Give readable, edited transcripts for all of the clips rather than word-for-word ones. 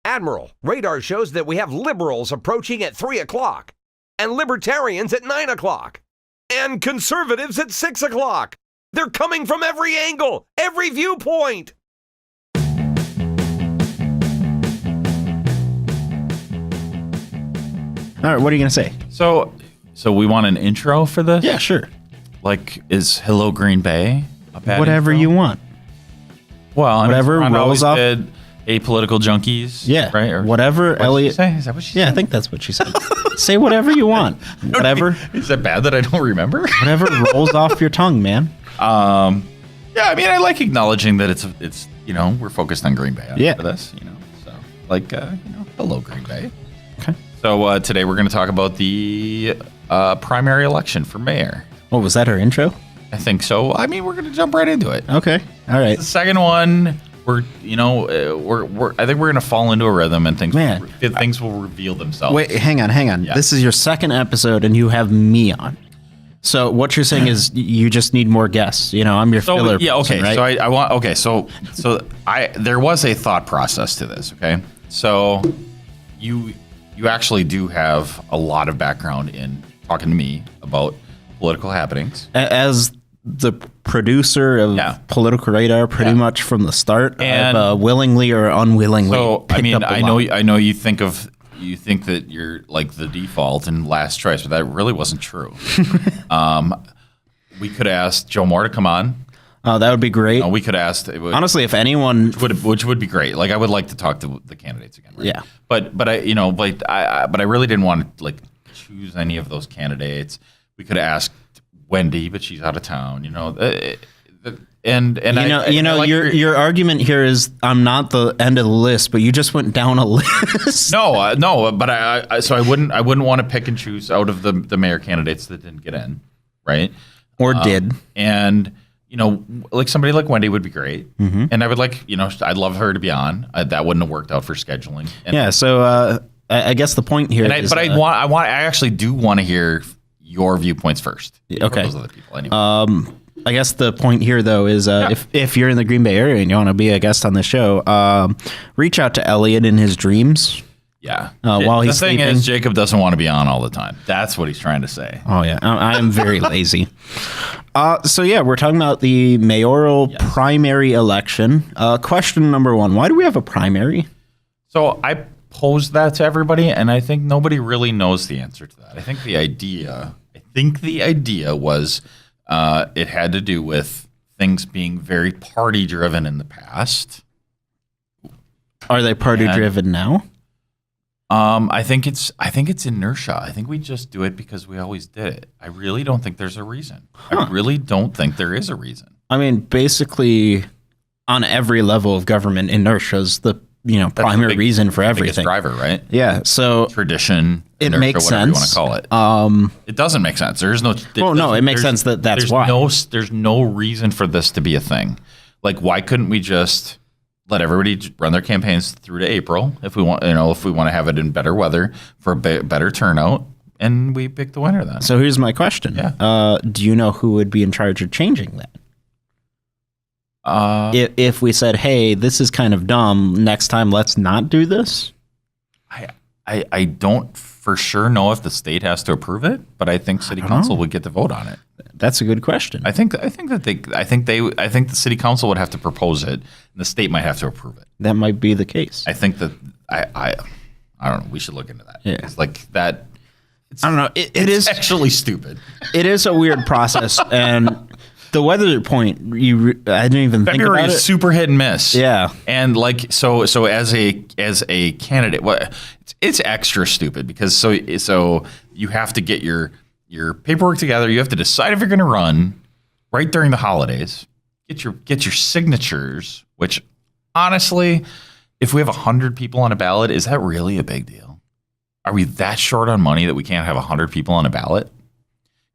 Admiral, radar shows that we have liberals approaching at 3 o'clock, and libertarians at 9 o'clock, and conservatives at 6 o'clock. They're coming from every angle, every viewpoint. All right, what are you going to say? So we want an intro for this? Yeah, sure. Like, is Hello Green Bay a bad Whatever intro? you want. Well, whatever I mean, rolls off. Did apolitical junkies. Yeah, right. Or whatever. what did Elliot. she say? Is that what she said? Yeah, I think that's what she said. Say whatever you want. Whatever. Is that bad that I don't remember? Whatever rolls off your tongue, man. Yeah, I mean, I like acknowledging that it's we're focused on Green Bay for this, so like hello Green Bay. Okay. So today we're going to talk about the primary election for mayor. Oh, was that her intro? I think so. I mean, we're going to jump right into it. Okay. All right. The second one, I think we're going to fall into a rhythm and things will reveal themselves. Wait, hang on. Yeah. This is your second episode and you have me on. So what you're saying is you just need more guests. I'm your filler person, right? So there was a thought process to this, okay? So you actually do have a lot of background in talking to me about political happenings. As the producer of Political Radar pretty much from the start, and I've willingly or unwillingly I know you think that you're like the default and last choice, but that really wasn't true. We could ask Joe Moore to come on. Oh, that would be great. We could ask. Honestly, if anyone, which would be great. Like I would like to talk to the candidates again. Right? Yeah. But I really didn't want to choose any of those candidates. We could ask Wendy, but she's out of town. Your argument here is I'm not the end of the list, but you just went down a list. No, but I wouldn't want to pick and choose out of the mayor candidates that didn't get in, right? Or did. And like somebody like Wendy would be great, and I would I'd love her to be on. That wouldn't have worked out for scheduling. So I guess the point here is, I actually do want to hear your viewpoints first. Okay. Those other people anyway. I guess the point here, though, is if you're in the Green Bay area and you want to be a guest on the show, reach out to Elliot in his dreams. Yeah. While he's sleeping. The thing is, Jacob doesn't want to be on all the time. That's what he's trying to say. Oh, yeah. I am very lazy. We're talking about the mayoral primary election. Question number one, why do we have a primary? So I posed that to everybody, and I think nobody really knows the answer to that. I think the idea was it had to do with things being very party driven in the past. Are they party driven now? I think it's inertia. I think we just do it because we always did it. I really don't think there's a reason. I really don't think there is a reason. I mean, basically, on every level of government, inertia is the primary reason for everything. Biggest driver, right? Yeah. So tradition. It inertia, makes whatever sense. You want to call it. It doesn't make sense. There's no. It makes sense that's why. There's no reason for this to be a thing. Like, why couldn't we just let everybody run their campaigns through to April if we want? If we want to have it in better weather for a better turnout, and we pick the winner then. So here's my question. Yeah. Do you know who would be in charge of changing that? If we said, hey, this is kind of dumb, next time let's not do this? I don't for sure know if the state has to approve it, but I think city council would get to vote on it. That's a good question. I think the city council would have to propose it, and the state might have to approve it. That might be the case. I think that I don't know. We should look into that. Yeah. It's like that. I don't know. It is actually stupid. It is a weird process, and the weather point, I didn't even think about it. February is super hit and miss. Yeah, and so as a candidate, it's extra stupid because so you have to get your paperwork together. You have to decide if you're going to run right during the holidays. Get your signatures. Which honestly, if we have 100 people on a ballot, is that really a big deal? Are we that short on money that we can't have 100 people on a ballot?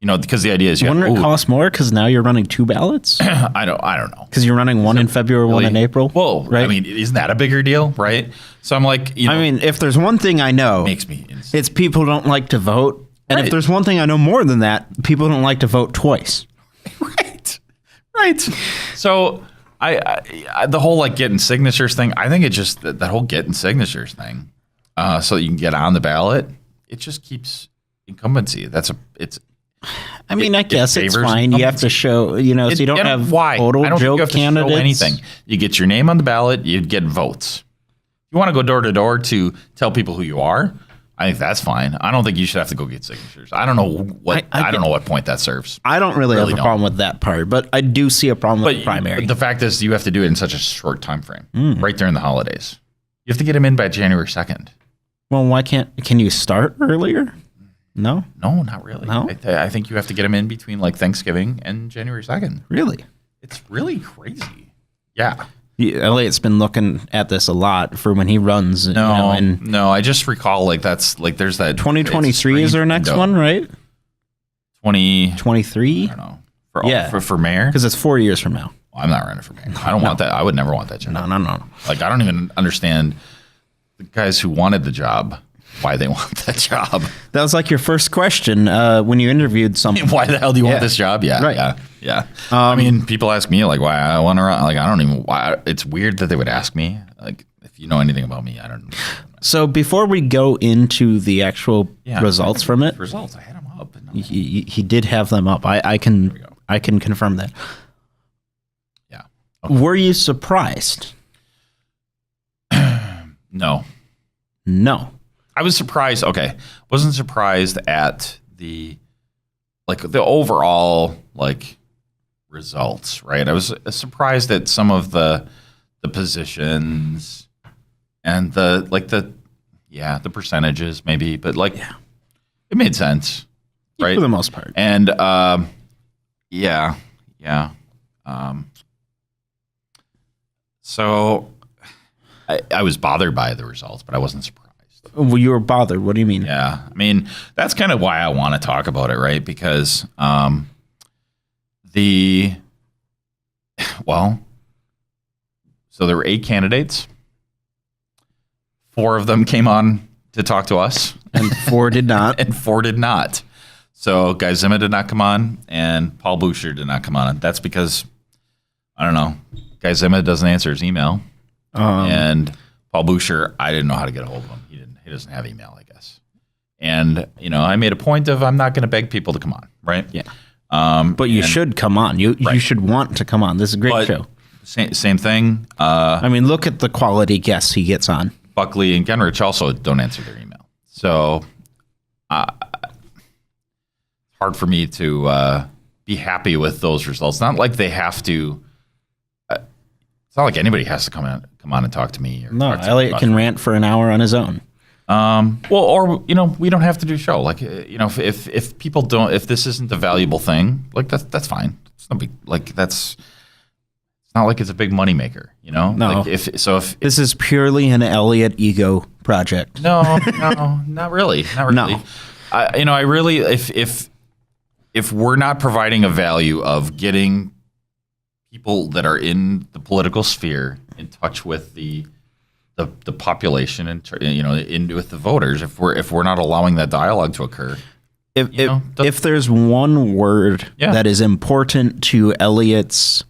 Because the idea is, wouldn't it cost more because now you're running two ballots? I don't know. Because you're running one in February, one in April. Well, right? I mean, isn't that a bigger deal, right? So I'm like, I mean, if there's one thing I know, makes me insane. It's people don't like to vote, and if there's one thing I know more than that, people don't like to vote twice. Right. So the whole like getting signatures thing. I think it just that whole getting signatures thing, so that you can get on the ballot. It just keeps incumbency. I guess it's fine. You have to show, so you don't have total I don't think joke you have to candidates. show anything. You get your name on the ballot. You get votes. You want to go door to door to tell people who you are. I think that's fine. I don't think you should have to go get signatures. I don't know what I don't know what point that serves. I don't really have a problem with that part, but I do see a problem with the primary. But the fact is, you have to do it in such a short time frame, right during the holidays. You have to get them in by January 2nd. Well, why can you start earlier? No, not really. No? I think you have to get them in between like Thanksgiving and January 2nd. Really? It's really crazy. Yeah. Elliot's been looking at this a lot for when he runs. No, I just recall there's that 2023 is our next one, right? 2023. I don't know. For mayor, because it's 4 years from now. Well, I'm not running for mayor. I don't want that. I would never want that job. No. Like I don't even understand the guys who wanted the job. Why they want that job? That was like your first question when you interviewed someone. Why the hell do you want this job? Yeah, right. Yeah. I mean, people ask me like why I want to run. Like I don't even. Why it's weird that they would ask me. Like if you know anything about me, I don't know. So before we go into the actual results from it, I had them up. He did have them up. I can confirm that. Yeah. Okay. Were you surprised? No. I was surprised. Okay. Wasn't surprised at the overall results, right? I was surprised at some of the positions and the percentages maybe, but it made sense, right? For the most part. And so I was bothered by the results, but I wasn't surprised. Well, you were bothered. What do you mean? Yeah. I mean, that's kind of why I want to talk about it, right? Because so there were 8 candidates. 4 of them came on to talk to us. And 4 did not. And 4 did not. So Guy Zima did not come on, and Paul Boucher did not come on. And that's because, I don't know, Guy Zima doesn't answer his email. And Paul Boucher, I didn't know how to get a hold of him. He doesn't have email, I guess. And, I made a point of I'm not going to beg people to come on, right? Yeah. But you should come on. You should want to come on. This is a great show. Same thing. Look at the quality guests he gets on. Buckley and Genrich also don't answer their email. So hard for me to be happy with those results. Not like they have to. It's not like anybody has to come on and talk to me. No, Elliot can rant for an hour on his own. We don't have to do a show. Like, if people don't, if this isn't a valuable thing, that's fine. It's not big. It's not like it's a big moneymaker. No. If this is purely an Elliot ego project. No, not really. Not really. No. I really, if we're not providing a value of getting people that are in the political sphere in touch with the population and with the voters, if we're not allowing that dialogue to occur, if there's one word that is important to Elliot's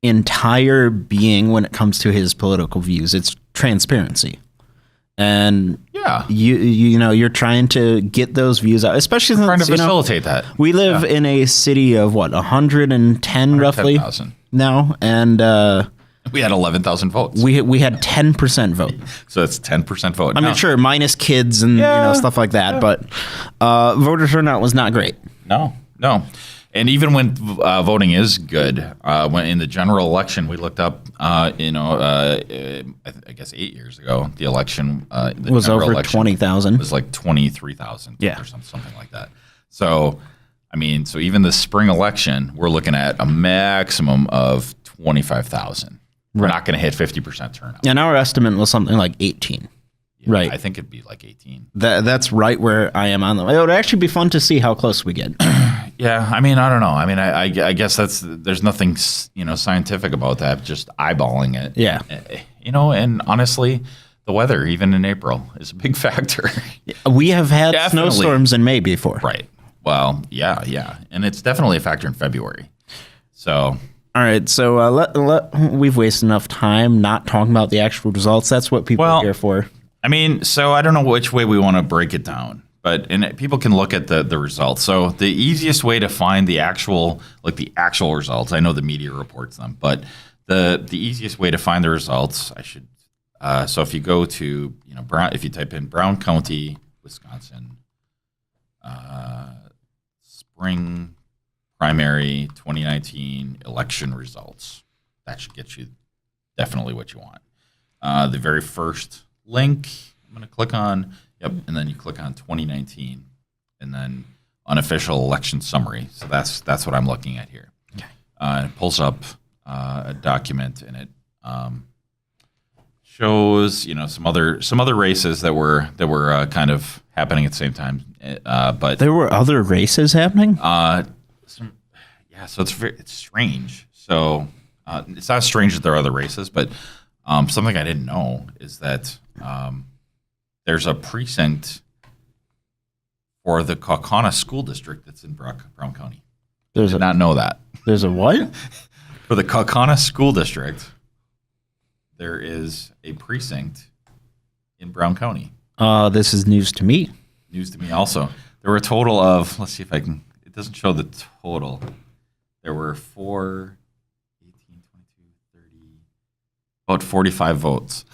entire being when it comes to his political views, it's transparency. And you're trying to get those views out, especially since, trying to facilitate that. We live in a city of 110 roughly 110,000 now, and we had 11,000 votes. We had 10% vote. So it's 10% vote. I mean, sure, minus kids and stuff like that, but voter turnout was not great. No. And even when voting is good, when in the general election, we looked up, I guess 8 years ago, the election was over 20,000. Was like 23,000 or something like that. So, so even the spring election, we're looking at a maximum of 25,000. We're not going to hit 50% turnout. And our estimate was something like 18. Yeah, right. I think it'd be like 18. That's right where I am on them. It would actually be fun to see how close we get. Yeah, I don't know. I guess there's nothing scientific about that. Just eyeballing it. Yeah. And honestly, the weather even in April is a big factor. We have had snowstorms in May before. Right. Well, yeah, and it's definitely a factor in February. So All right, so we've wasted enough time not talking about the actual results. That's what people are here for. I mean, so I don't know which way we want to break it down, but people can look at the results. So the easiest way to find the actual results, I know the media reports them, but the easiest way to find the results, so if you go to if you type in Brown County, Wisconsin, spring primary 2019 election results, that should get you definitely what you want. The very first link I'm going to click on, and then you click on 2019, and then unofficial election summary. So that's what I'm looking at here. Okay. It pulls up a document, and it shows some other races that were kind of happening at the same time. But there were other races happening. So it's strange. So it's not strange that there are other races, but something I didn't know is that there's a precinct for the Kaukauna School District that's in Brown County. I did not know that. There's a what? For the Kaukauna School District, there is a precinct in Brown County. This is news to me. News to me also. There were a total of, let's see if I can, it doesn't show the total. There were 4, 18, 22, 30, about 45 votes.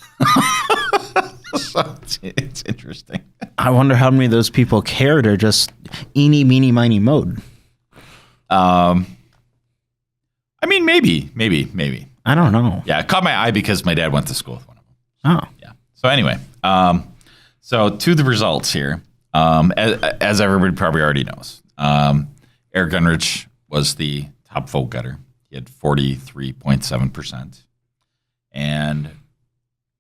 So it's interesting. I wonder how many of those people cared or just eeny, meeny, miny, mode. I mean, maybe. I don't know. Yeah, it caught my eye because my dad went to school with one of them. Oh. Yeah. So anyway, so to the results here, as everybody probably already knows, Eric Gunrich was the top vote getter. He had 43.7%. And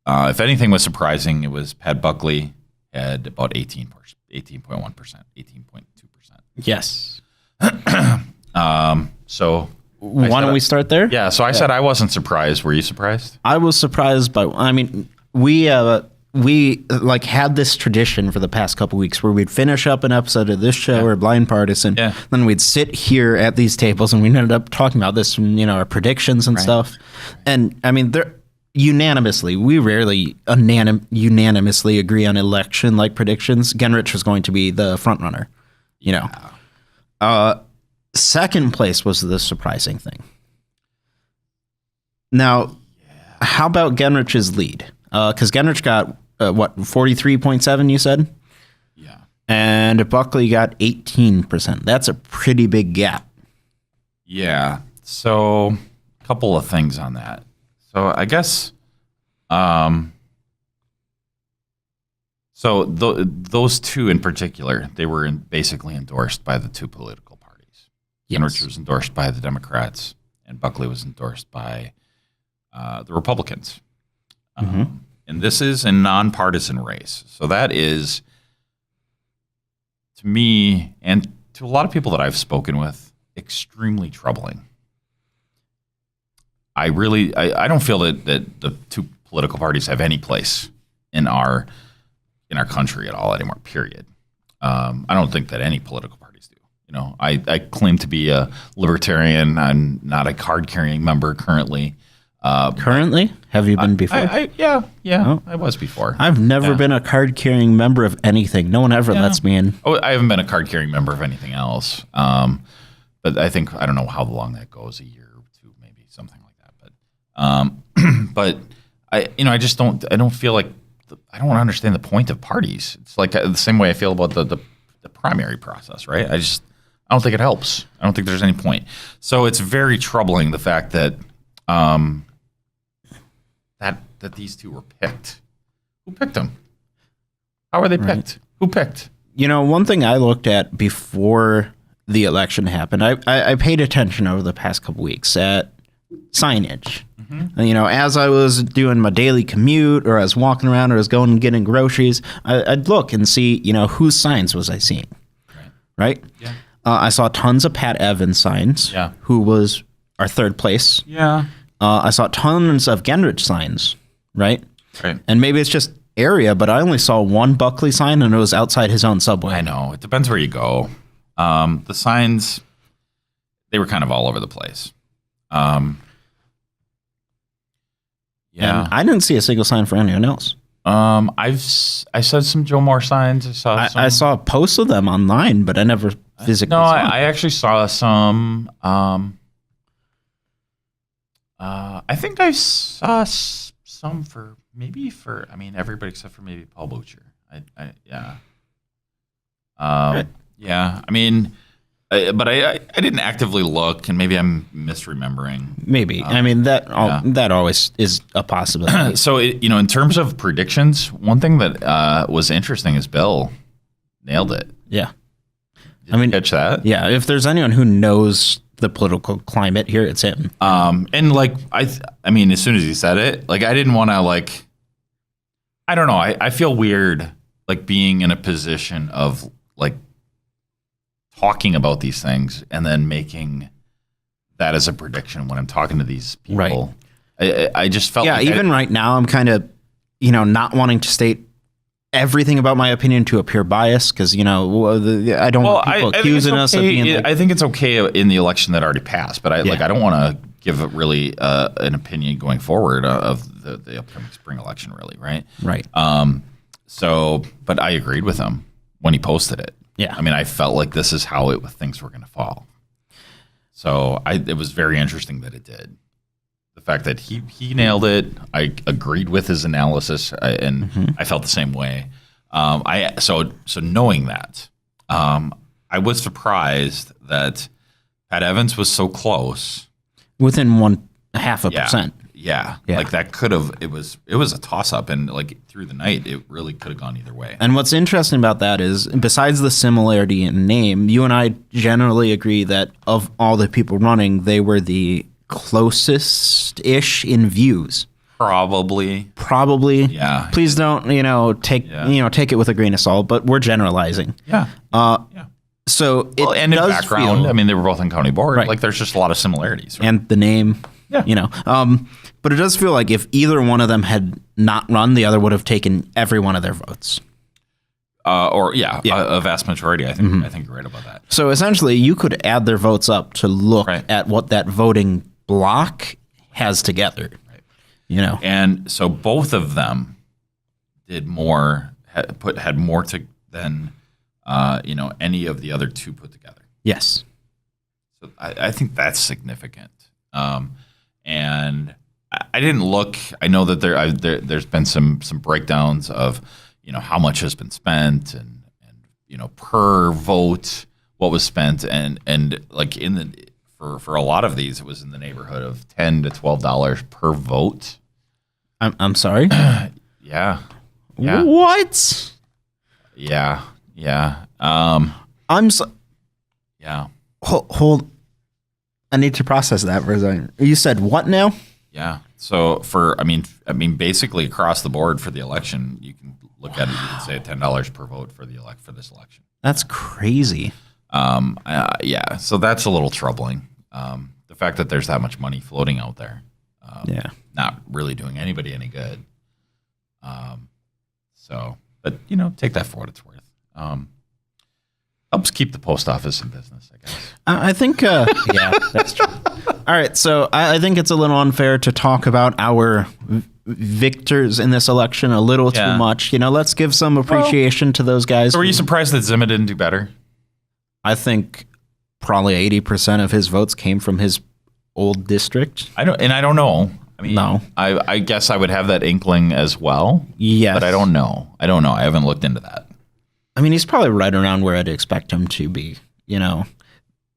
if anything was surprising, it was Pat Buckley had about 18.1%, 18.2%. Yes. So why don't we start there? Yeah. So I said I wasn't surprised. Were you surprised? I was surprised by. I mean, we like had this tradition for the past couple weeks where we'd finish up an episode of this show or Blind Partisan. Yeah. Then we'd sit here at these tables and we ended up talking about this from our predictions and stuff. And I mean, unanimously, we rarely unanimously agree on election like predictions. Gingrich was going to be the front runner. Second place was the surprising thing. Now, how about Genrich's lead? Because Gingrich got 43.7, you said? Yeah. And Buckley got 18%. That's a pretty big gap. Yeah. So a couple of things on that. So I guess, those two in particular, they were basically endorsed by the two political parties. Yes. Gingrich was endorsed by the Democrats, and Buckley was endorsed by the Republicans. And this is a nonpartisan race. So that is, to me, and to a lot of people that I've spoken with, extremely troubling. I don't feel that the two political parties have any place in our country at all anymore, period. I don't think that any political parties do. I claim to be a libertarian. I'm not a card-carrying member currently. Currently? Have you been before? Yeah. Oh. I was before. I've never been a card-carrying member of anything. No one ever lets me in. Oh, I haven't been a card-carrying member of anything else. But I don't know how long that goes, a year or two, maybe something like that. But, but I just don't feel like, I don't understand the point of parties. It's like the same way I feel about the primary process, right? I don't think it helps. I don't think there's any point. So it's very troubling, the fact that that these two were picked. Who picked them? How were they picked? Who picked? One thing I looked at before the election happened, I paid attention over the past couple weeks at signage. And, as I was doing my daily commute, or I was walking around, or I was going and getting groceries, I'd look and see, whose signs was I seeing, right? Yeah. I saw tons of Pat Evans signs, who was our third place. Yeah. I saw tons of Gingrich signs, right? Right. And maybe it's just area, but I only saw one Buckley sign, and it was outside his own subway. I know. It depends where you go. The signs, they were kind of all over the place. Yeah, And I didn't see a single sign for anyone else. I saw some Joe Moore signs. I saw posts of them online, but I never physically. No, saw them. I actually saw some. I think I saw some for. I mean, everybody except for maybe Paul Butcher. Yeah. Right. Yeah. I mean, but I didn't actively look, and maybe I'm misremembering. Maybe. I mean, that always is a possibility. So, in terms of predictions, one thing that was interesting is Bill nailed it. Yeah. Did you catch that? Yeah. If there's anyone who knows the political climate here, it's him. And like, I mean, as soon as he said it, like, I didn't want to, like, I don't know. I feel weird, like, being in a position of, like, talking about these things and then making that as a prediction when I'm talking to these people. Right. I just felt even right now, I'm kind of, not wanting to state everything about my opinion to appear biased because, I don't want people accusing us of being like, I think it's okay in the election that already passed, but I don't want to give really an opinion going forward of the upcoming spring election, really, right? Right. But I agreed with him when he posted it. Yeah. I mean, I felt like this is how things were going to fall. So it was very interesting that it did. The fact that he nailed it, I agreed with his analysis, and I felt the same way. So knowing that, I was surprised that Pat Evans was so close, within 0.5%. Yeah, like that could have. It was a toss up, and like through the night, it really could have gone either way. And what's interesting about that is, besides the similarity in name, you and I generally agree that of all the people running, they were the closest-ish in views. Probably. Yeah. Please don't, take it with a grain of salt, but we're generalizing. Yeah. So it and does in background, feel, I mean, they were both on county board. Right. Like, there's just a lot of similarities. Right? And the name, but it does feel like if either one of them had not run, the other would have taken every one of their votes. A vast majority. I think you're right about that. So essentially, you could add their votes up to look at what that voting block has together. Right. And so both of them did more, had more than any of the other two put together. Yes. So I think that's significant. And I didn't look. I know that there's been some breakdowns of how much has been spent and per vote what was spent and like for a lot of these it was in the neighborhood of $10 to $12 per vote. I'm sorry. Yeah. What? Yeah. Yeah. Yeah. Hold. I need to process that for a second. You said what now? Yeah. So basically across the board for the election, you can look at it. You can say $10 per vote for this election. That's crazy. Yeah. So that's a little troubling. The fact that there's that much money floating out there. Not really doing anybody any good. But take that for what it's worth. Helps keep the post office in business, I guess. I think, yeah, that's true. All right, so I think it's a little unfair to talk about our victors in this election a little too much. Let's give some appreciation to those guys. So were you surprised that Zima didn't do better? I think probably 80% of his votes came from his old district. I don't know. I mean, no. I guess I would have that inkling as well. Yes. But I don't know. I haven't looked into that. I mean, he's probably right around where I'd expect him to be.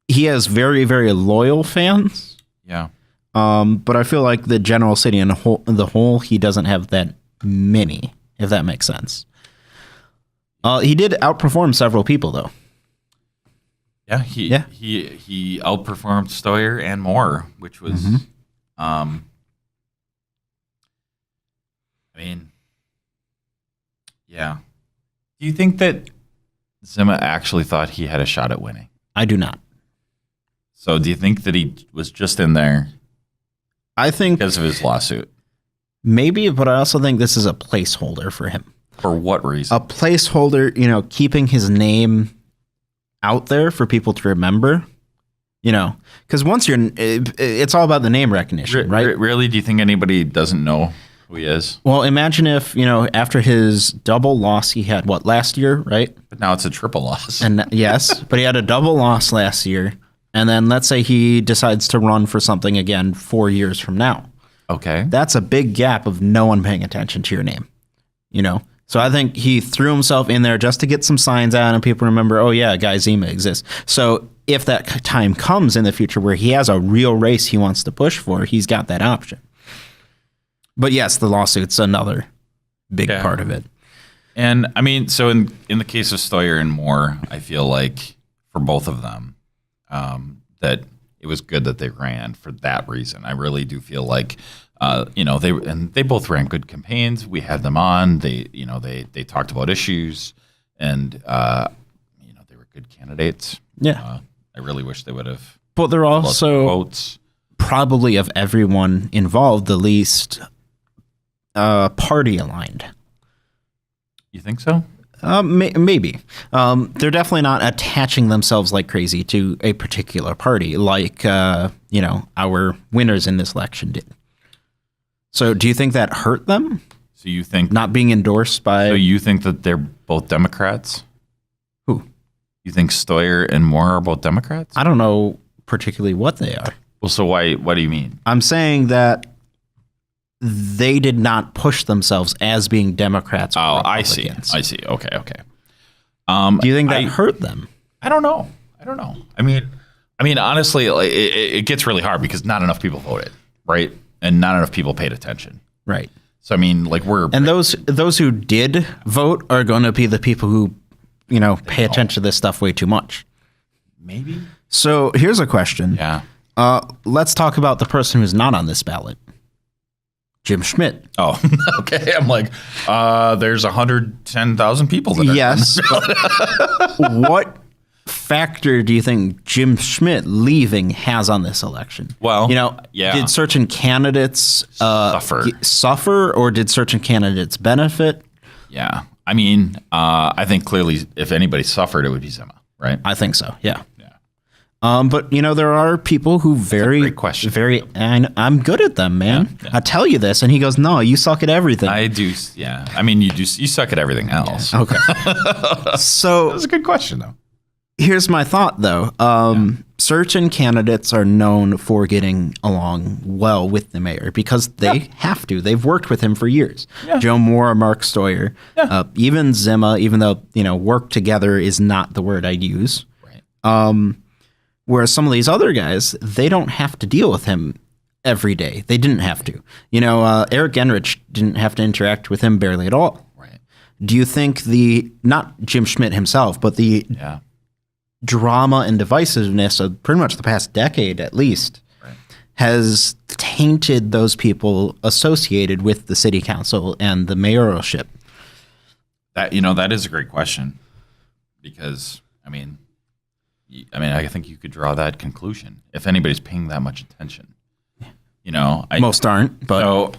He has very, very loyal fans. Yeah. But I feel like the general city in the whole, he doesn't have that many, if that makes sense. He did outperform several people, though. Yeah. He outperformed Stoyer and Moore, which was, yeah. Do you think that Zima actually thought he had a shot at winning? I do not. So do you think that he was just in there I think because of his lawsuit? Maybe, but I also think this is a placeholder for him. For what reason? A placeholder, keeping his name out there for people to remember. Because once it's all about the name recognition, right? Really? Do you think anybody doesn't know who he is? Well, imagine if, after his double loss, he had last year, right? But now it's a triple loss. And yes, but he had a double loss last year. And then let's say he decides to run for something again 4 years from now. Okay. That's a big gap of no one paying attention to your name, So I think he threw himself in there just to get some signs out and people remember, oh yeah, Guy Zima exists. So if that time comes in the future where he has a real race he wants to push for, he's got that option. But yes, the lawsuit's another big part of it. And I mean, so in the case of Stoyer and Moore, I feel like for both of them, that it was good that they ran for that reason. I really do feel like, they both ran good campaigns. We had them on. They talked about issues, and they were good candidates. Yeah, I really wish they would have. But they're also votes. Probably of everyone involved, the least party aligned. You think so? Maybe. They're definitely not attaching themselves like crazy to a particular party like, our winners in this election did. So do you think that hurt them? So you think... Not being endorsed by... So you think that they're both Democrats? Who? You think Stoyer and Moore are both Democrats? I don't know particularly what they are. Well, so what do you mean? I'm saying that they did not push themselves as being Democrats. Oh, I see. Okay. Do you think that hurt them? I don't know. I mean, honestly, it gets really hard because not enough people voted, right? And not enough people paid attention, right? So I mean, those who did vote are going to be the people who, pay attention to this stuff way too much. Maybe. So here's a question. Yeah. Let's talk about the person who's not on this ballot. Jim Schmidt. Oh, okay. I'm like, there's 110,000 people that are yes. What factor do you think Jim Schmidt leaving has on this election? Well, did certain candidates suffer, or did certain candidates benefit? Yeah. I mean, I think clearly if anybody suffered, it would be Zima, right? I think so. Yeah. But there are people who great question. And I'm good at them, man. Yeah. I tell you this, and he goes, "No, you suck at everything." I do. Yeah. I mean, you suck at everything else. Yeah. Okay. So that's a good question, though. Here's my thought, though. Certain candidates are known for getting along well with the mayor because they have to. They've worked with him for years. Yeah. Joe Moore, Mark Stoyer, even Zima, even though work together is not the word I'd use. Right. Whereas some of these other guys, they don't have to deal with him every day. They didn't have to. Eric Genrich didn't have to interact with him barely at all. Right. Do you think not Jim Schmidt himself, but the drama and divisiveness of pretty much the past decade at least has tainted those people associated with the city council and the mayoralship? That is a great question because, I think you could draw that conclusion if anybody's paying that much attention. Most aren't, but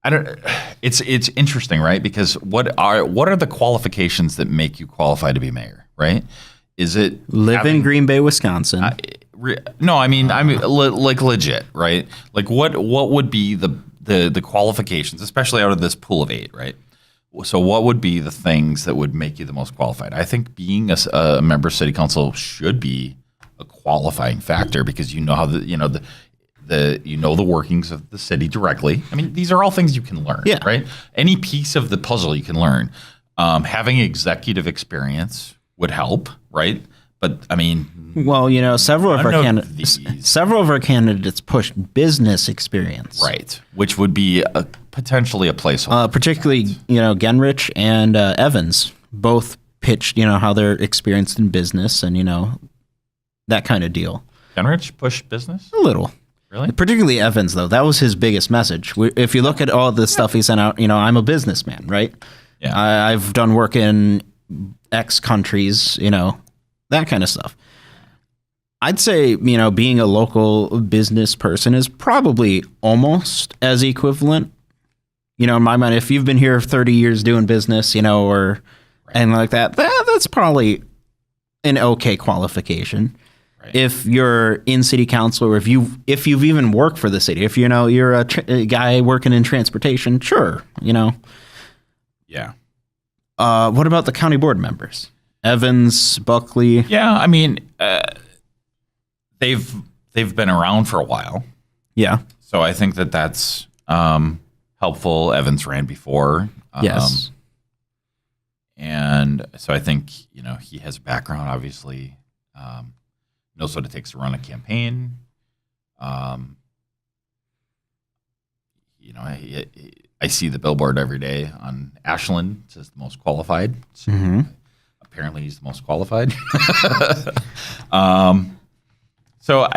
I don't. It's interesting, right? Because what are the qualifications that make you qualify to be mayor, right? Is it live in Green Bay, Wisconsin? No, I mean like legit, right? Like what would be the qualifications, especially out of this pool of 8, right? So what would be the things that would make you the most qualified? I think being a member of city council should be a qualifying factor because how the workings of the city directly. I mean, these are all things you can learn, right? Any piece of the puzzle you can learn. Having executive experience would help, right? But I mean, several of our candidates push business experience, right? Which would be potentially a placeholder. Particularly, Genrich and Evans both pitched, how they're experienced in business and that kind of deal. Genrich push business a little. Really? Particularly Evans, though. That was his biggest message. If you look at all the stuff he sent out, I'm a businessman, right? Yeah. I've done work in X countries, that kind of stuff. I'd say, being a local business person is probably almost as equivalent. In my mind, if you've been here 30 years doing business, or anything like that, that's probably an okay qualification. Right. If you're in city council, or if you've even worked for the city, if you're a guy working in transportation, sure, Yeah. What about the county board members? Evans, Buckley. Yeah, I mean, they've been around for a while, Yeah. so I think that's helpful. Evans ran before, Yes. and so I think he has a background. Obviously, knows what it takes to run a campaign. I see the billboard every day on Ashland. It says the most qualified. So apparently, he's the most qualified. So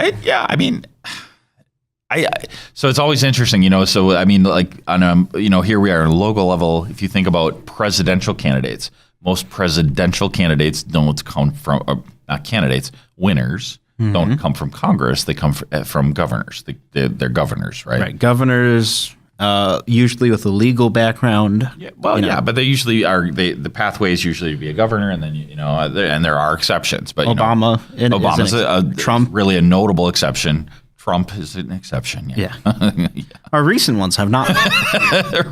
so it's always interesting, So I mean, like on here we are on a local level. If you think about presidential candidates, most presidential candidates don't come from not candidates. Winners don't come from Congress. They come from governors. They're governors, right? Right. Governors. Usually with a legal background. Yeah, but they usually are. The pathway is usually to be a governor, and then and there are exceptions. But Obama's Trump really a notable exception. Trump is an exception. Yeah. Our recent ones have not.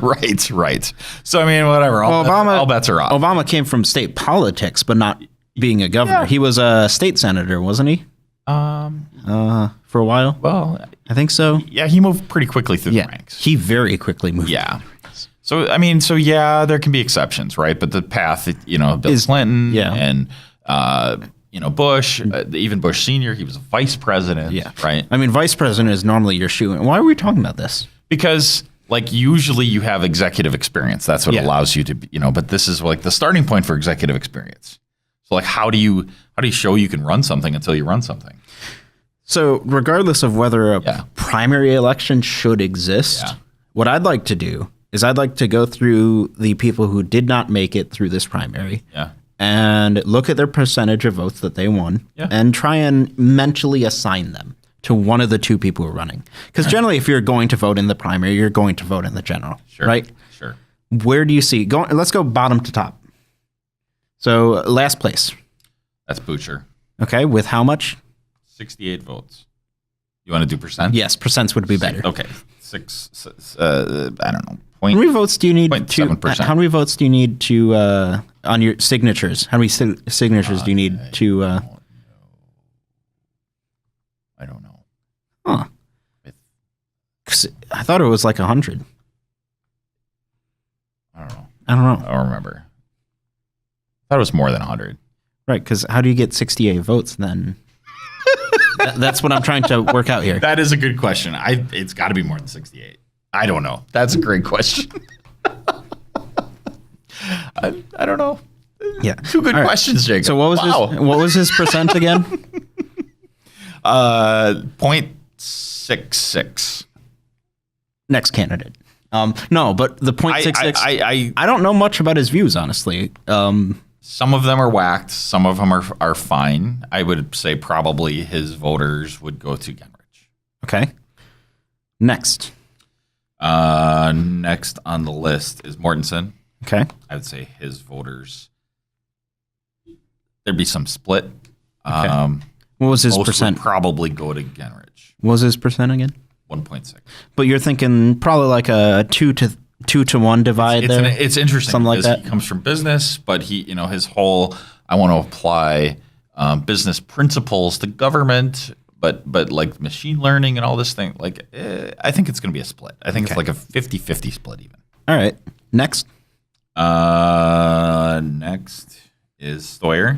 Right. So I mean, whatever. All bets are off. Obama came from state politics, but not being a governor. Yeah. He was a state senator, wasn't he? For a while. Well, I think so. Yeah, he moved pretty quickly through the ranks. He very quickly moved. Yeah. So I mean, there can be exceptions, right? But the path, Bill Clinton, and Bush, even Bush Senior, he was a vice president, right? I mean, vice president is normally your shoe. Why are we talking about this? Because usually you have executive experience. That's what allows you to, But this is like the starting point for executive experience. So how do you show you can run something until you run something? So regardless of whether a primary election should exist, what I'd like to do is I'd like to go through the people who did not make it through this primary and look at their percentage of votes that they won and try and mentally assign them to one of the two people who are running. Because generally, if you're going to vote in the primary, you're going to vote in the general, right? Sure. Where do you see? Let's go bottom to top. So last place. That's Butcher. Okay, with how much? 68 votes. You want to do percent? Yes, percents would be better. Okay. I don't know. How many votes do you need 0.7%. How many votes do you need to on your signatures? How many signatures do you need to I don't know. Huh. 'Cause I thought it was like 100. I don't know. I don't know. I don't remember. I thought it was more than 100. Right, because how do you get 68 votes then? That's what I'm trying to work out here. That is a good question. It's got to be more than 68. I don't know. That's a great question. I don't know. Yeah. Two good questions, Jacob. So what was his percent again? 0.66. Next candidate. No, but the 0.66. I don't know much about his views, honestly. Some of them are whacked. Some of them are fine. I would say probably his voters would go to Genrich. Okay. Next. Next on the list is Mortensen. Okay. I would say his voters. There'd be some split. Okay. What was his percent? Would probably go to Genrich. What was his percent again? 1.6. But you're thinking probably like a 2 to 1 divide there. It's interesting. Something like that. He comes from business, but his whole I want to apply business principles to government, but like machine learning and all this thing. I think it's going to be a split. I think it's like a 50-50 split even. All right. Next. Next is Stoyer.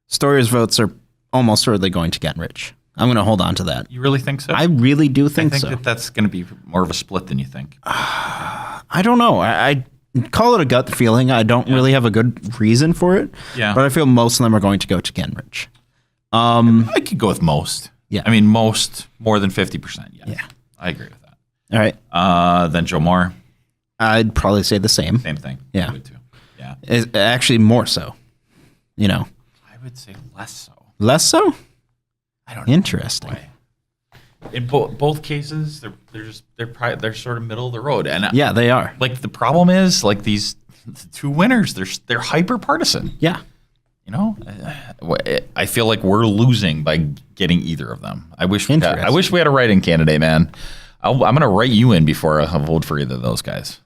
Stoyer's votes are almost certainly going to Genrich. I'm going to hold on to that. You really think so? I really do think so. I think that's going to be more of a split than you think. I don't know. I call it a gut feeling. I don't really have a good reason for it. Yeah. But I feel most of them are going to go to Genrich. I could go with most. Yeah. I mean, most, more than 50%. Yes. Yeah. I agree with that. All right. Then Joe Moore. I'd probably say the same. Same thing. Yeah. I would too. Yeah. Actually, more so. I would say less so. Less so? I don't know. Interesting. In both cases, they're sort of middle of the road, and yeah, they are. The problem is these two winners, they're hyper partisan. Yeah, I feel like we're losing by getting either of them. I wish we had a write-in candidate, man. I'm going to write you in before I vote for either of those guys.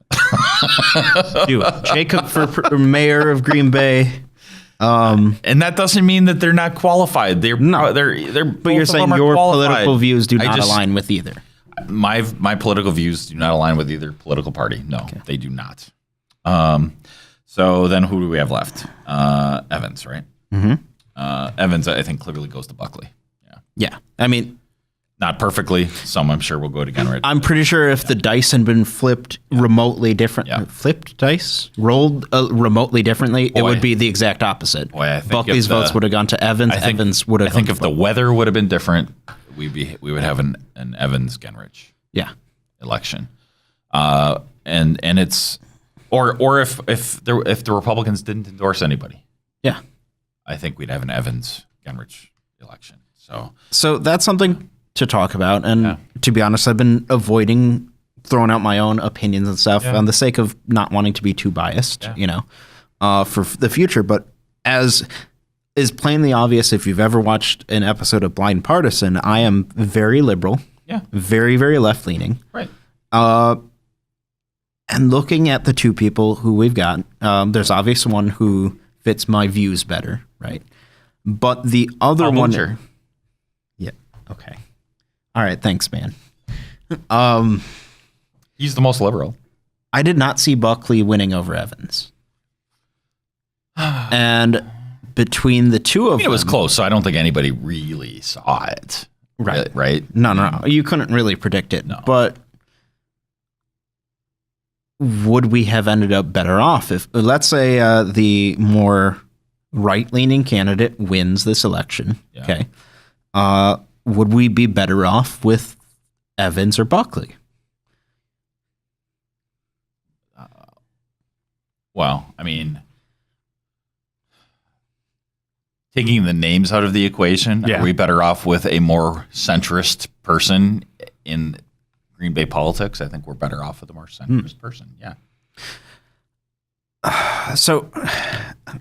Jacob for mayor of Green Bay. And that doesn't mean that they're not qualified. They're but you're saying your political views do not align with either. My political views do not align with either political party. No, they do not. So then who do we have left? Evans, right? Mm-hmm. Evans, I think, clearly goes to Buckley. Yeah. I mean, not perfectly. Some, I'm sure, will go to Genrich. I'm pretty sure if the dice had been flipped remotely different, flipped dice, rolled remotely differently, it would be the exact opposite. Buckley's votes would have gone to Evans. Evans would have. I think if the weather would have been different, we would have an Evans Genrich election. And it's or if the Republicans didn't endorse anybody, I think we'd have an Evans Genrich election. So that's something to talk about. And to be honest, I've been avoiding throwing out my own opinions and stuff on the sake of not wanting to be too biased, for the future. But as is plainly obvious, if you've ever watched an episode of Blind Partisan, I am very liberal, very, very left leaning. Right. And looking at the two people who we've got, there's obviously one who fits my views better, right? But the other one, okay, all right, thanks, man. He's the most liberal. I did not see Buckley winning over Evans, and between the two of them, it was close. So I don't think anybody really saw it. Right? No. You couldn't really predict it, but would we have ended up better off if, let's say, the more right-leaning candidate wins this election? Okay, would we be better off with Evans or Buckley? Well, I mean, taking the names out of the equation, are we better off with a more centrist person in Green Bay politics? I think we're better off with a more centrist person. Yeah. So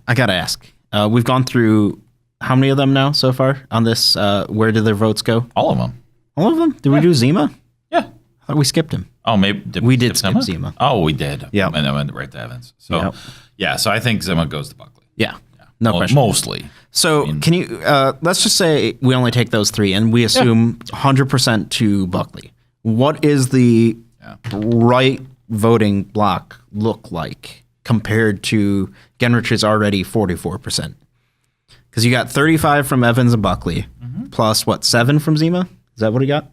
I got to ask, we've gone through how many of them now so far on this? Where did their votes go? All of them. All of them? Did we do Zima? Yeah. I thought we skipped him. Oh, maybe we did skip Zima. Oh, we did. Yeah. And then went right to Evans. So, so I think Zima goes to Buckley. Yeah. No question. Mostly. So can you, let's just say we only take those three and we assume 100% to Buckley. What is the right voting block look like compared to Genrich's already 44%? Because you got 35 from Evans and Buckley, plus what, 7 from Zima? Is that what he got?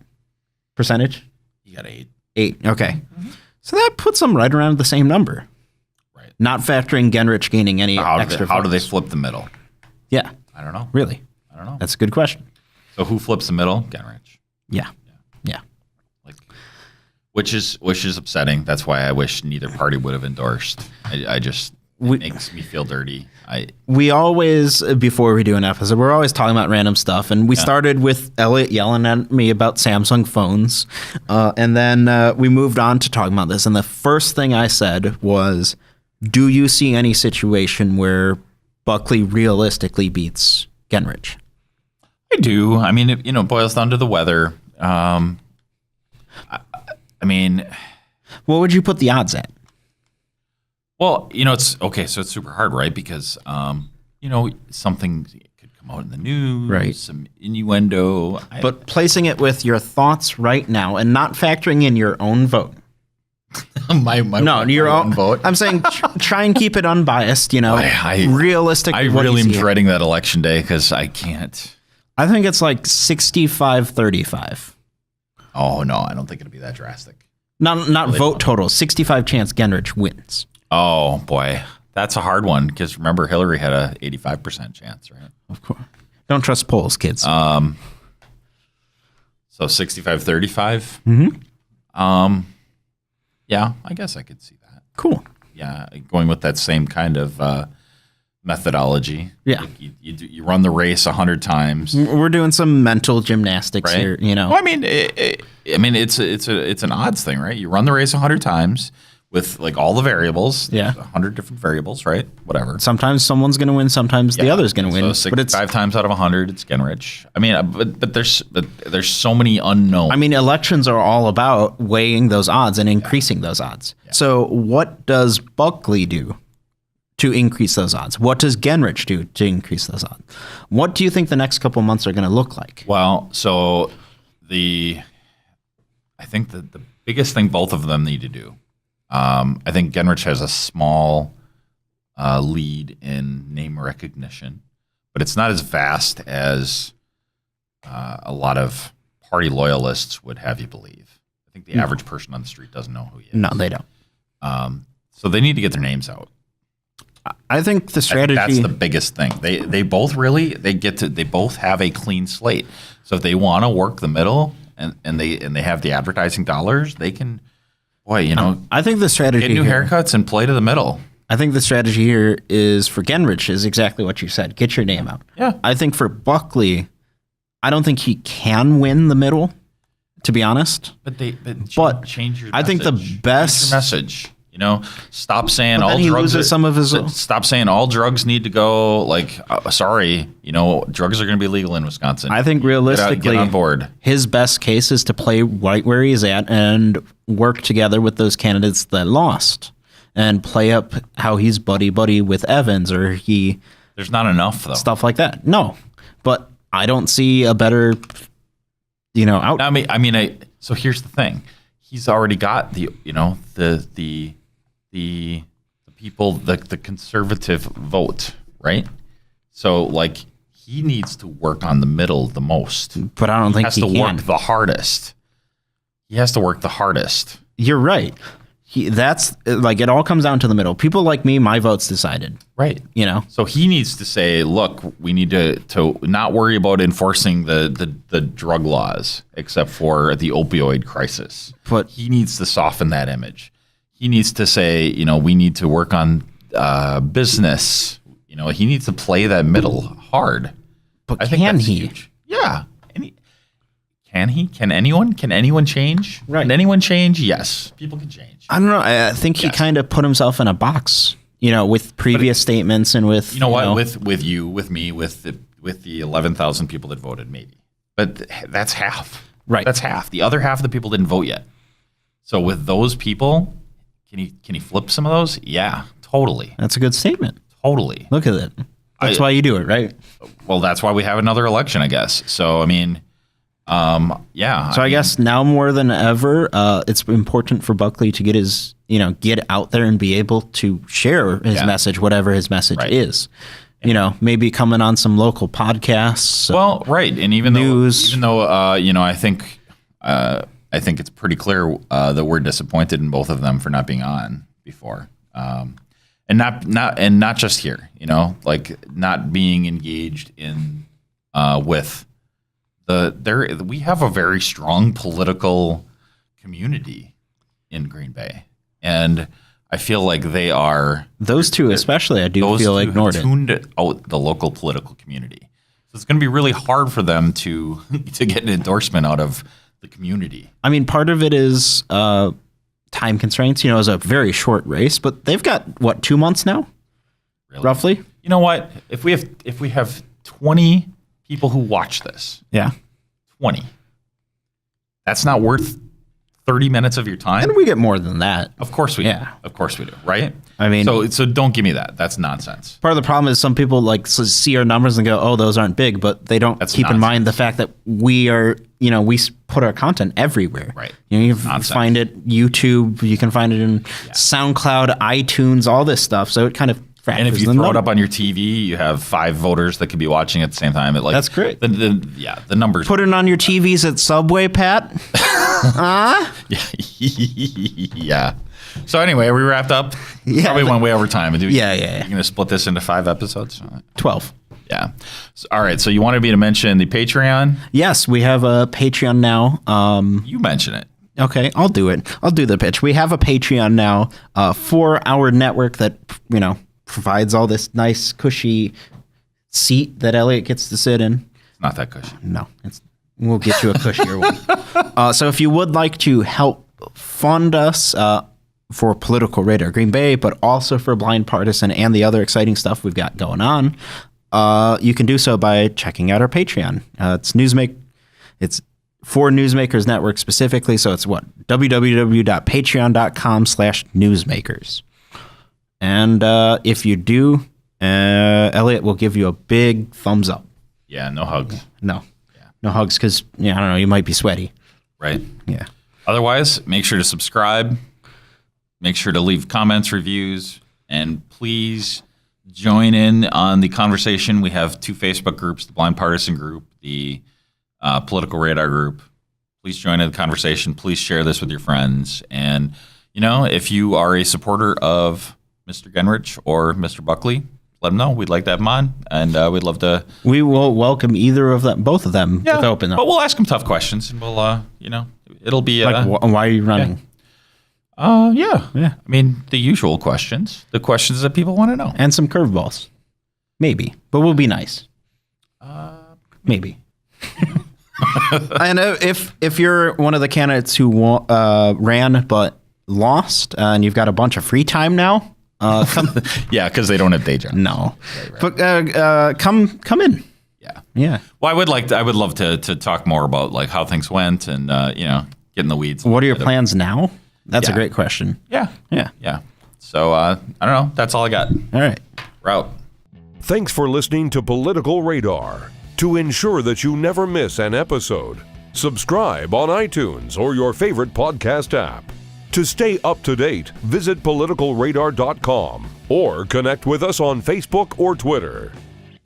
Percentage? He got 8. 8, okay. So that puts them right around the same number. Right. Not factoring Genrich gaining any extra votes. How do they flip the middle? Yeah. I don't know. Really? I don't know. That's a good question. So who flips the middle? Genrich. Yeah. Which is upsetting. That's why I wish neither party would have endorsed. It makes me feel dirty. We always, before we do an episode, we're always talking about random stuff. And we started with Elliot yelling at me about Samsung phones. And then we moved on to talking about this. And the first thing I said was, do you see any situation where Buckley realistically beats Genrich? I do. I mean, it boils down to the weather. I mean, what would you put the odds at? Well, it's okay. So it's super hard, right? Because, something could come out in the news, right? Some innuendo. But placing it with your thoughts right now and not factoring in your own vote. my your own vote. I'm saying try and keep it unbiased, realistic. I really am dreading that election day because I can't. I think it's like 65-35. Oh, no, I don't think it'll be that drastic. Not really vote total. 65 chance Genrich wins. Oh, boy. That's a hard one because remember, Hillary had a 85% chance, right? Of course. Don't trust polls, kids. So 65-35? Mm-hmm. Yeah, I guess I could see that. Cool. Yeah, going with that same kind of methodology. Yeah. Like you run the race 100 times. We're doing some mental gymnastics here, Well, I mean, it's an odds thing, right? You run the race 100 times. with like all the variables. Yeah. 100 different variables, right? Whatever. Sometimes someone's going to win. Sometimes the other's going to win. So but it's 5 times out of 100, it's Gingrich. I mean, but there's so many unknowns. I mean, elections are all about weighing those odds and increasing those odds. Yeah. So what does Buckley do to increase those odds? What does Gingrich do to increase those odds? What do you think the next couple months are going to look like? Well, so I think the biggest thing both of them need to do, I think Gingrich has a small lead in name recognition, but it's not as vast as a lot of party loyalists would have you believe. I think the average person on the street doesn't know who he is. No, they don't. So they need to get their names out. I think the strategy. That's the biggest thing. They both they both have a clean slate. So if they want to work the middle and they have the advertising dollars, they can. Boy, I think the strategy. Get new haircuts and play to the middle. I think the strategy here is for Gingrich is exactly what you said. Get your name out. Yeah. I think for Buckley, I don't think he can win the middle, to be honest. But change your. I think the best change your message. Stop saying all drugs. Stop saying all drugs need to go. Like, sorry, drugs are going to be legal in Wisconsin. I think realistically, get on board. His best case is to play right where he's at and work together with those candidates that lost, and play up how he's buddy with Evans or he. There's not enough though. Stuff like that. No, but I don't see a better, out. I mean, so here's the thing. He's already got the people, the conservative vote, right? So like he needs to work on the middle the most. But I don't think he can. Work the hardest. He has to work the hardest. You're right. That's like it all comes down to the middle. People like me, my vote's decided. Right. So he needs to say, look, we need to not worry about enforcing the drug laws except for the opioid crisis. But he needs to soften that image. He needs to say, we need to work on business. He needs to play that middle hard. But can he? Huge. Yeah. Can he? Can anyone? Can anyone change? Right. Can anyone change? Yes. People can change. I don't know. I think he kind of put himself in a box, with previous statements and with with you, with me, with the 11,000 people that voted, maybe. But that's half. Right. That's half. The other half of the people didn't vote yet. So with those people, can he flip some of those? Yeah, totally. That's a good statement. Totally. Look at it. That's why you do it, right? Well, that's why we have another election, I guess. So I mean. Yeah. So I guess now more than ever, it's important for Buckley to get his, get out there and be able to share his message, whatever his message is. Maybe coming on some local podcasts. Well, right, and even though I think it's pretty clear that we're disappointed in both of them for not being on before, and not just here. Like not being engaged in with. We have a very strong political community in Green Bay, and I feel like they are those two especially. I do feel ignored tuned out the local political community, so it's going to be really hard for them to get an endorsement out of the community. I mean, part of it is time constraints. It's a very short race, but they've got 2 months now, roughly. You know what? If we have 20 people who watch this. Yeah. 20. That's not worth 30 minutes of your time. And we get more than that. Of course we do. Of course we do, right? I mean, so don't give me that. That's nonsense. Part of the problem is some people see our numbers and go, "Oh, those aren't big," but they don't keep in mind the fact that we are, we put our content everywhere. Right. You can find it YouTube, you can find it in SoundCloud, iTunes, all this stuff. So it kind of and if you throw it up on your TV, you have 5 voters that could be watching at the same time. That's great. The numbers. Put it on your TVs at Subway, Pat. Yeah. So anyway, we wrapped up. Yeah, Probably went way over time. Yeah. You're going to split this into 5 episodes? 12. Yeah. So, all right. So you wanted me to mention the Patreon? Yes, we have a Patreon now. You mention it. Okay, I'll do it. I'll do the pitch. We have a Patreon now for our network that, provides all this nice cushy seat that Elliot gets to sit in. It's not that cushy. No, we'll get you a cushier one. So if you would like to help fund us, for Political Radar Green Bay, but also for Blind Partisan and the other exciting stuff we've got going on, you can do so by checking out our Patreon. It's for Newsmakers Network specifically, so it's www.patreon.com/newsmakers. And if you do, Elliot will give you a big thumbs up. Yeah, no hugs. No hugs because, I don't know, you might be sweaty. Right. Yeah. Otherwise, make sure to subscribe. Make sure to leave comments, reviews, and please join in on the conversation. We have 2 Facebook groups, the Blind Partisan group, the Political Radar group. Please join in the conversation. Please share this with your friends. And, if you are a supporter of Mr. Genrich or Mr. Buckley, let them know. We'd like to have them on, and we'd love to. We will welcome either of them, both of them, with open arms. But we'll ask them tough questions, and we'll, it'll be like, why are you running? Yeah. I mean, the usual questions, the questions that people want to know, and some curveballs, maybe. But we'll be nice. Maybe. And if you're one of the candidates who ran but lost, and you've got a bunch of free time now. Because they don't have day jobs. No, right. But come in. Yeah. Well, I would love to talk more about like how things went and get in the weeds. What are your plans now? That's a great question. Yeah. So I don't know. That's all I got. All right. Route. Thanks for listening to Political Radar. To ensure that you never miss an episode, subscribe on iTunes or your favorite podcast app. To stay up to date, visit politicalradar.com or connect with us on Facebook or Twitter.